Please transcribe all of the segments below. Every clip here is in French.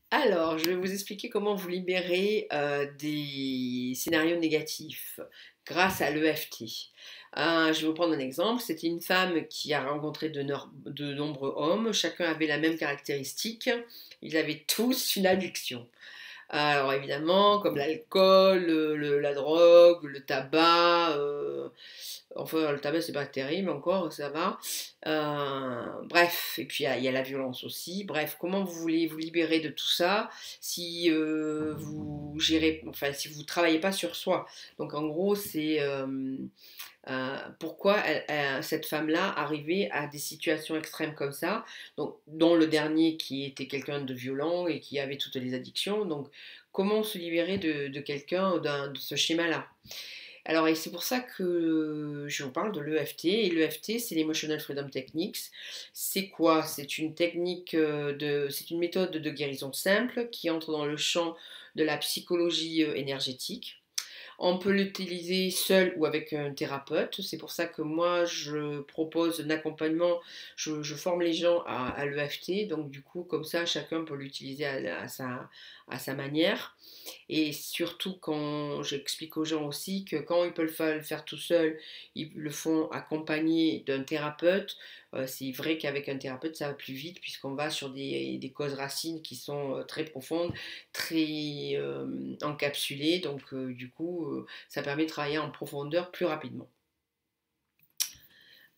Alors, je vais vous expliquer comment vous libérer des scénarios négatifs grâce à l'EFT. Je vais vous prendre un exemple. C'était une femme qui a rencontré de nombreux hommes. Chacun avait la même caractéristique. Ils avaient tous une addiction. Alors évidemment, comme l'alcool, la drogue, le tabac, enfin le tabac c'est pas terrible encore, ça va. Bref, et puis il y a la violence aussi. Bref, comment vous voulez vous libérer de tout ça si vous gérez, enfin si vous travaillez pas sur soi. Donc en gros, c'est pourquoi cette femme-là arrivait à des situations extrêmes comme ça, donc, dont le dernier qui était quelqu'un de violent et qui avait toutes les addictions. Donc, comment se libérer de quelqu'un, de ce schéma-là? Alors, et c'est pour ça que je vous parle de l'EFT. Et l'EFT, c'est l'Emotional Freedom Techniques. C'est quoi? C'est une technique c'est une méthode de guérison simple qui entre dans le champ de la psychologie énergétique. On peut l'utiliser seul ou avec un thérapeute. C'est pour ça que moi, je propose un accompagnement. Je forme les gens à l'EFT. Donc, du coup, comme ça, chacun peut l'utiliser à sa manière. Et surtout, quand j'explique aux gens aussi que quand ils peuvent le faire tout seuls, ils le font accompagné d'un thérapeute. C'est vrai qu'avec un thérapeute, ça va plus vite puisqu'on va sur des causes racines qui sont très profondes, très encapsulées. Donc, du coup, ça permet de travailler en profondeur plus rapidement.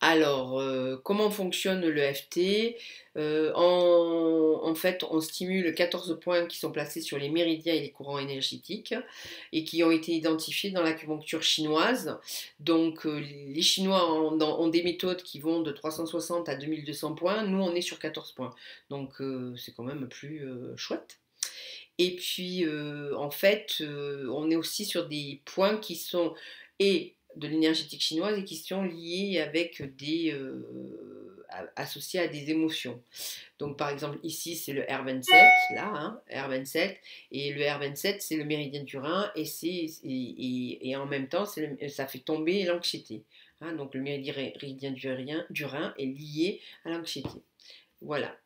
Alors, comment fonctionne le FT? En fait, on stimule 14 points qui sont placés sur les méridiens et les courants énergétiques et qui ont été identifiés dans l'acupuncture chinoise. Donc, les Chinois ont des méthodes qui vont de 360 à 2200 points. Nous, on est sur 14 points. Donc, c'est quand même plus chouette. Et puis, en fait, on est aussi sur des points qui sont et de l'énergétique chinoise et qui sont liés avec associés à des émotions. Donc, par exemple, ici, c'est le R27, là, hein, R27, et le R27, c'est le méridien du Rhin, et en même temps, ça fait tomber l'anxiété. Hein, donc, le méridien du Rhin est lié à l'anxiété. Voilà.